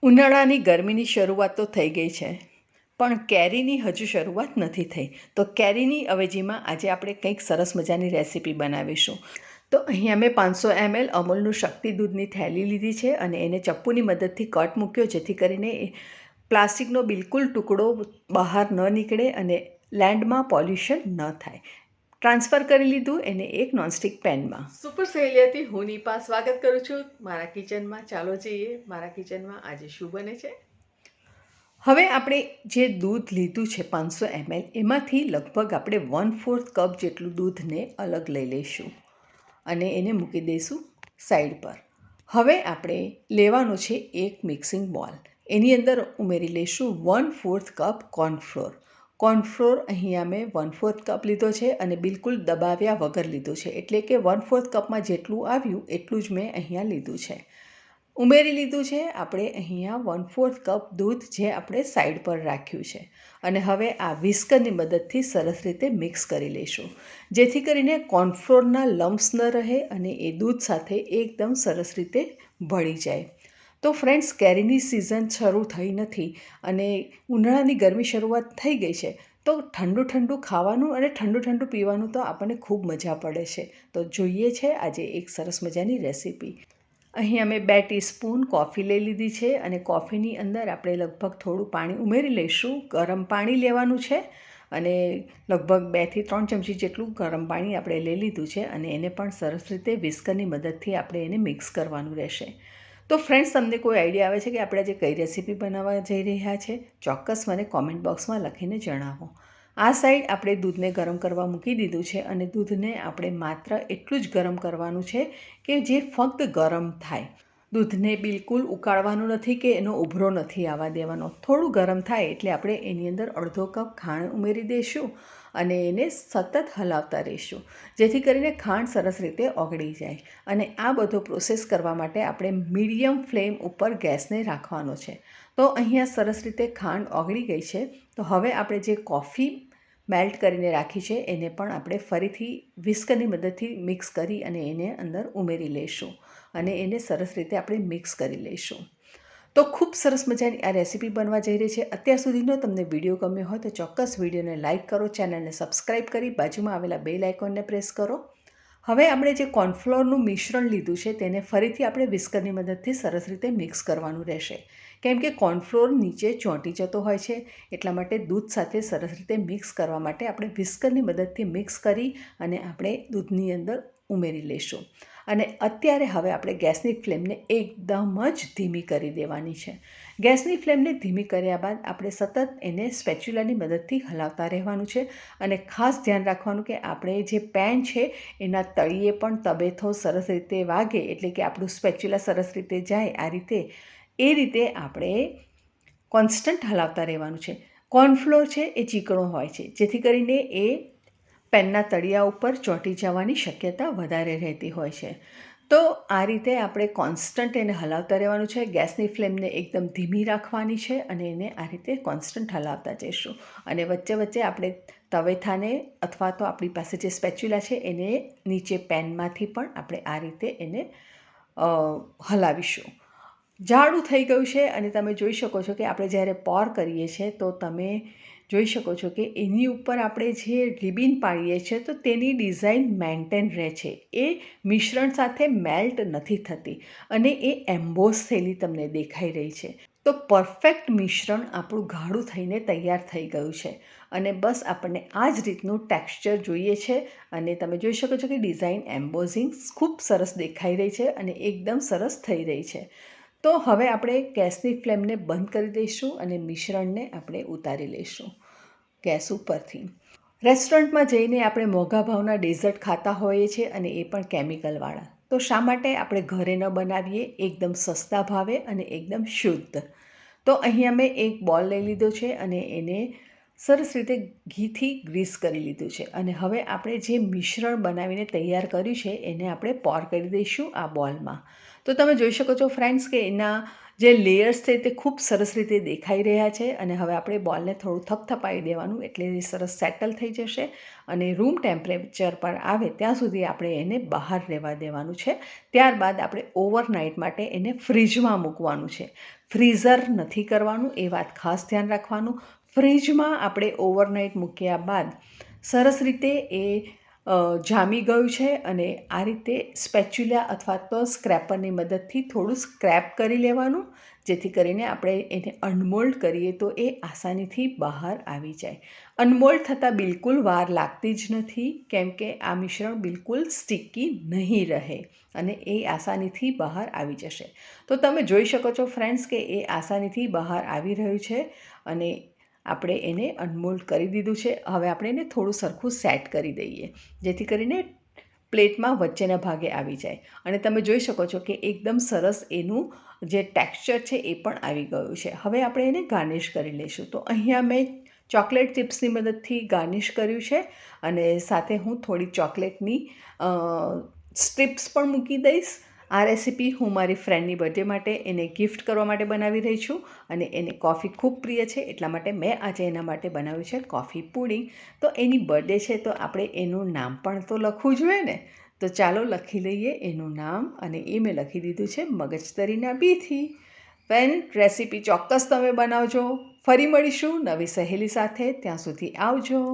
ઉનાળાની ગરમીની શરૂઆત તો થઈ ગઈ છે, પણ કેરીની હજુ શરૂઆત નથી થઈ. તો કેરીની અવેજીમાં આજે આપણે કંઈક સરસ મજાની રેસીપી બનાવીશું. તો અહીંયા મેં 500 ml અમૂલનું શક્તિ દૂધની થેલી લીધી છે અને એને ચપ્પુની મદદથી કટ મૂક્યો, જેથી કરીને પ્લાસ્ટિકનો બિલકુલ ટુકડો બહાર ન નીકળે અને લેન્ડમાં પોલ્યુશન ન થાય. ટ્રાન્સફર કરી લીધું એને એક નોનસ્ટિક પેનમાં. સુપર સહેલિયાથી હું નિપા સ્વાગત કરું છું મારા કિચનમાં. ચાલો જઈએ મારા કિચનમાં આજે શું બને છે. હવે આપણે જે દૂધ લીધું છે 500 ml, એમાંથી લગભગ આપણે 1/4 કપ જેટલું દૂધને અલગ લઈ લઈશું અને એને મૂકી દઈશું સાઈડ પર. હવે આપણે લેવાનું છે એક મિક્સિંગ બોલ. એની અંદર ઉમેરી લઈશું 1/4 કપ કોર્નફ્લોર. કોર્નફ્લોર અહીંયા મેં 1/4 કપ લીધો છે અને બિલકુલ દબાવ્યા વગર લીધો છે, એટલે કે 1/4 કપમાં જેટલું આવ્યું એટલું જ મેં અહીંયા લીધું છે. ઉમેરી લીધું છે આપણે અહીંયા 1/4 કપ દૂધ, જે આપણે સાઈડ પર રાખ્યું છે. અને હવે આ વિસ્કરની મદદથી સરસ રીતે મિક્સ કરી લઈશું, જેથી કરીને કોર્નફ્લોરના લમ્પ્સ ન રહે અને એ દૂધ સાથે એકદમ સરસ રીતે ભળી જાય. તો ફ્રેન્ડ્સ, કેરીની સિઝન શરૂ થઈ નથી અને ઉનાળાની ગરમી શરૂઆત થઈ ગઈ છે, તો ઠંડુ ખાવાનું અને ઠંડુ પીવાનું તો આપણને ખૂબ મજા પડે છે. તો જોઈએ છે આજે એક સરસ મજાની રેસીપી. અહીં અમે 2 ટીસ્પૂન કોફી લઈ લીધી છે અને કોફીની અંદર આપણે લગભગ થોડું પાણી ઉમેરી લઈશું. ગરમ પાણી લેવાનું છે અને લગભગ 2 થી 3 ચમચી જેટલું ગરમ પાણી આપણે લઈ લીધું છે અને એને પણ સરસ રીતે વિસ્કરની મદદથી આપણે એને મિક્સ કરવાનું રહેશે. તો ફ્રેન્ડ્સ, તમને કોઈ આઈડિયા આવે છે કે આપણે આજે કઈ રેસીપી બનાવવા જઈ રહ્યા છે? ચોક્કસ મને કોમેન્ટ બોક્સમાં લખીને જણાવો. આ સાઈડ આપણે દૂધને ગરમ કરવા મૂકી દીધું છે અને દૂધને આપણે માત્ર એટલું જ ગરમ કરવાનું છે કે જે ફક્ત ગરમ થાય. દૂધને બિલકુલ ઉકાળવાનું નથી કે એનો ઉભરો નથી આવવા દેવાનો. થોડું ગરમ થાય એટલે આપણે એની અંદર અડધો કપ ખાંડ ઉમેરી દઈશું અને એને સતત હલાવતા રહીશું, જેથી કરીને ખાંડ સરસ રીતે ઓગળી જાય. અને આ બધો પ્રોસેસ કરવા માટે આપણે મીડિયમ ફ્લેમ ઉપર ગેસને રાખવાનો છે. તો અહીંયા સરસ રીતે ખાંડ ઓગળી ગઈ છે. તો હવે આપણે જે કોફી મેલ્ટ કરીને રાખી છે એને પણ આપણે ફરીથી વિસ્કરની મદદથી મિક્સ કરી અને એને અંદર ઉમેરી લઈશું અને એને સરસ રીતે આપણે મિક્સ કરી લઈશું. તો ખૂબ સરસ મજાની આ રેસીપી બનવા જઈ રહી છે. અત્યાર સુધીનો તમને વિડીયો ગમ્યો હોય તો ચોક્કસ વિડીયોને લાઇક કરો, ચેનલને સબસ્ક્રાઈબ કરી બાજુમાં આવેલા બેલ આઇકોનને પ્રેસ કરો. હવે આપણે જે કોર્નફ્લોરનું મિશ્રણ લીધું છે તેને ફરીથી આપણે વિસ્કરની મદદથી સરસ રીતે મિક્સ કરવાનું રહેશે, કેમ કે કોર્નફ્લોર નીચે ચોંટી જતો હોય છે. એટલા માટે દૂધ સાથે સરસ રીતે મિક્સ કરવા માટે આપણે વિસ્કરની મદદથી મિક્સ કરી અને આપણે દૂધની અંદર ઉમેરી લઈશું. અને અત્યારે હવે આપણે ગેસની ફ્લેમને એકદમ જ ધીમી કરી દેવાની છે. ગેસની ફ્લેમને ધીમી કર્યા બાદ આપણે સતત એને સ્પેચ્યુલાની મદદથી હલાવતા રહેવાનું છે અને ખાસ ધ્યાન રાખવાનું કે આપણે જે પેન છે એના તળિયે પણ તબેથો સરસ રીતે વાગે, એટલે કે આપણું સ્પેચ્યુલા સરસ રીતે જાય આ રીતે, એ રીતે આપણે કોન્સ્ટન્ટ હલાવતા રહેવાનું છે. કોર્નફ્લોર છે એ ચીકણો હોય છે, જેથી કરીને એ પેનના તળિયા ઉપર ચોંટી જવાની શક્યતા વધારે રહેતી હોય છે. તો આ રીતે આપણે કોન્સ્ટન્ટ એને હલાવતા રહેવાનું છે. ગેસની ફ્લેમને એકદમ ધીમી રાખવાની છે અને એને આ રીતે કોન્સ્ટન્ટ હલાવતા જઈશું. અને વચ્ચે વચ્ચે આપણે તવેથાને અથવા તો આપણી પાસે જે સ્પેચ્યુલા છે એને નીચે પેનમાંથી પણ આપણે આ રીતે એને હલાવીશું. જાડું થઈ ગયું છે અને તમે જોઈ શકો છો કે આપણે જ્યારે પોર કરીએ છીએ તો તમે જોઈ શકો છો કે એની ઉપર આપણે જે રિબિન પાડીએ છીએ તો તેની ડિઝાઇન મેન્ટેન રહે છે. એ મિશ્રણ સાથે મેલ્ટ નથી થતી અને એ એમ્બોસ થયેલી તમને દેખાઈ રહી છે. તો પરફેક્ટ મિશ્રણ આપણું ગાઢું થઈને તૈયાર થઈ ગયું છે અને બસ આપણને આ જ રીતનું ટેક્સચર જોઈએ છે. અને તમે જોઈ શકો છો કે ડિઝાઇન એમ્બોઝિંગ ખૂબ સરસ દેખાઈ રહી છે અને એકદમ સરસ થઈ રહી છે. તો હવે આપણે ગેસની ફ્લેમને બંધ કરી દઈશું અને મિશ્રણને આપણે ઉતારી લઈશું ગેસ ઉપરથી. રેસ્ટોરન્ટમાં જઈને આપણે મોંઘા ભાવના ડેઝર્ટ ખાતા હોઈએ છીએ અને એ પણ કેમિકલવાળા. તો શા માટે આપણે ઘરે ન બનાવીએ એકદમ સસ્તા ભાવે અને એકદમ શુદ્ધ? તો અહીંયા મેં એક બોલ લઈ લીધો છે અને એને સરસ રીતે ઘીથી ગ્રીસ કરી લીધું છે અને હવે આપણે જે મિશ્રણ બનાવીને તૈયાર કર્યું છે એને આપણે પોર કરી દઈશું આ બોલમાં. તો તમે જોઈ શકો છો ફ્રેન્ડ્સ કે એના જે લેયર્સ છે તે ખૂબ સરસ રીતે દેખાઈ રહ્યા છે અને હવે આપણે બોલને થોડું થપથપાવી દેવાનું એટલે એ સરસ સેટલ થઈ જશે અને રૂમ ટેમ્પરેચર પર આવે ત્યાં સુધી આપણે એને બહાર રહેવા દેવાનું છે. ત્યારબાદ આપણે ઓવરનાઇટ માટે એને ફ્રીજમાં મૂકવાનું છે. ફ્રીઝર નથી કરવાનું, એ વાત ખાસ ધ્યાન રાખવાનું. ફ્રીજમાં આપણે ઓવરનાઇટ મૂક્યા બાદ સરસ રીતે એ જામી ગયું છે અને આ રીતે સ્પેચ્યુલા અથવા તો સ્ક્રેપરની મદદથી થોડું સ્ક્રેપ કરી લેવાનું, જેથી કરીને આપણે એને અનમોલ્ડ કરીએ તો એ આસાનીથી બહાર આવી જાય. અનમોલ્ડ થતાં બિલકુલ વાર લાગતી જ નથી, કેમ કે આ મિશ્રણ બિલકુલ સ્ટિકી નહીં રહે અને એ આસાનીથી બહાર આવી જશે. તો તમે જોઈ શકો છો ફ્રેન્ડ્સ કે એ આસાનીથી બહાર આવી રહ્યું છે અને આપણે એને અનમોલ્ડ કરી દીધું છે. હવે આપણે એને થોડું સરખું સેટ કરી દઈએ, જેથી કરીને પ્લેટમાં વચ્ચેના ભાગે આવી જાય અને તમે જોઈ શકો છો કે એકદમ સરસ એનું જે ટેક્સચર છે એ પણ આવી ગયું છે. હવે આપણે એને ગાર્નિશ કરી લઈશું. તો અહીંયા મેં ચોકલેટ ચિપ્સની મદદથી ગાર્નિશ કર્યું છે અને સાથે હું થોડી ચોકલેટની સ્ટ્રીપ્સ પણ મૂકી દઈશ. આ રેસીપી હું મારી ફ્રેન્ડની બર્થડે માટે એને ગિફ્ટ કરવા માટે બનાવી રહી છું અને એને કોફી ખૂબ પ્રિય છે, એટલા માટે મેં આજે એના માટે બનાવ્યું છે કોફી પુડિંગ. તો એની બર્થડે છે તો આપણે એનું નામ પણ તો લખવું જોઈએ ને. તો ચાલો લખી લઈએ એનું નામ અને એ મેં લખી દીધું છે મગજતરીના બીથી. રેસીપી ચોક્કસ તમે બનાવજો. ફરી મળીશું નવી સહેલી સાથે. ત્યાં સુધી આવજો.